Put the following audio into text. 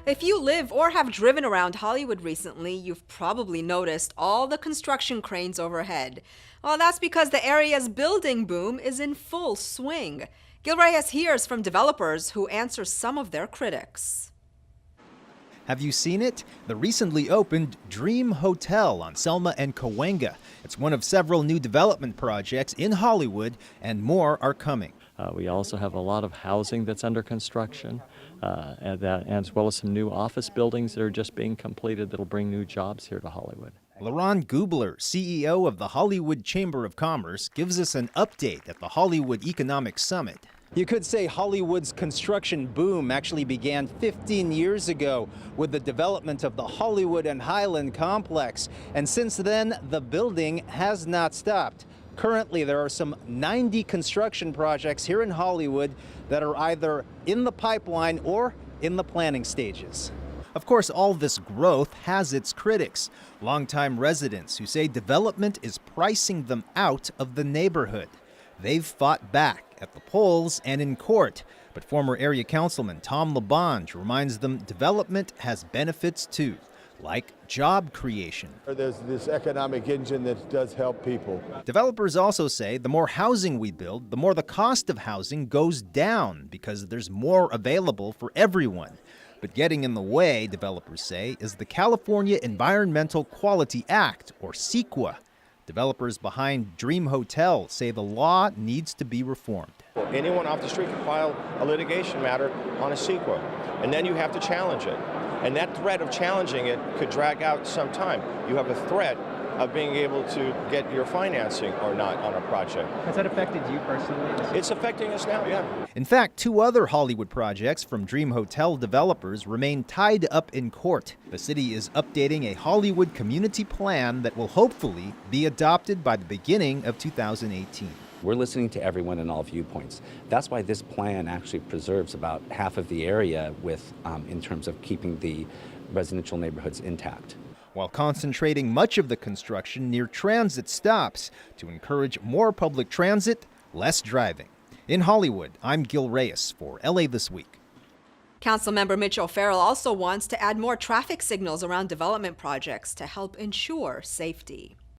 If you live or have driven around Hollywood recently, you've probably noticed all the construction cranes overhead. Well, that's because the area's building boom is in full swing. Gil Reyes hears from developers who answer some of their critics. Have you seen it? The recently opened Dream Hotel on Selma and Cahuenga. It's one of several new development projects in Hollywood, and more are coming. We also have a lot of housing that's under construction, as well as some new office buildings that are just being completed that'll bring new jobs here to Hollywood. LaRon Gubler, CEO of the Hollywood Chamber of Commerce, gives us an update at the Hollywood Economic Summit. You could say Hollywood's construction boom actually began 15 years ago with the development of the Hollywood and Highland complex. And since then, the building has not stopped. Currently, there are some 90 construction projects here in Hollywood that are either in the pipeline or in the planning stages. Of course, all this growth has its critics, longtime residents who say development is pricing them out of the neighborhood. They've fought back at the polls and in court, but former area councilman Tom LaBonge reminds them development has benefits too, like job creation. There's this economic engine that does help people. Developers also say the more housing we build, the more the cost of housing goes down because there's more available for everyone. But getting in the way, developers say, is the California Environmental Quality Act, or CEQA. Developers behind Dream Hotel say the law needs to be reformed. Anyone off the street can file a litigation matter on a CEQA, and then you have to challenge it. And that threat of challenging it could drag out some time. You have a threat of being able to get your financing or not on a project. Has that affected you personally? It's affecting us now, yeah. In fact, two other Hollywood projects from Dream Hotel developers remain tied up in court. The city is updating a Hollywood community plan that will hopefully be adopted by the beginning of 2018. We're listening to everyone and all viewpoints. That's why this plan actually preserves about half of the area in terms of keeping the residential neighborhoods intact, while concentrating much of the construction near transit stops to encourage more public transit, less driving. In Hollywood, I'm Gil Reyes for LA This Week. Councilmember Mitch O'Farrell also wants to add more traffic signals around development projects to help ensure safety.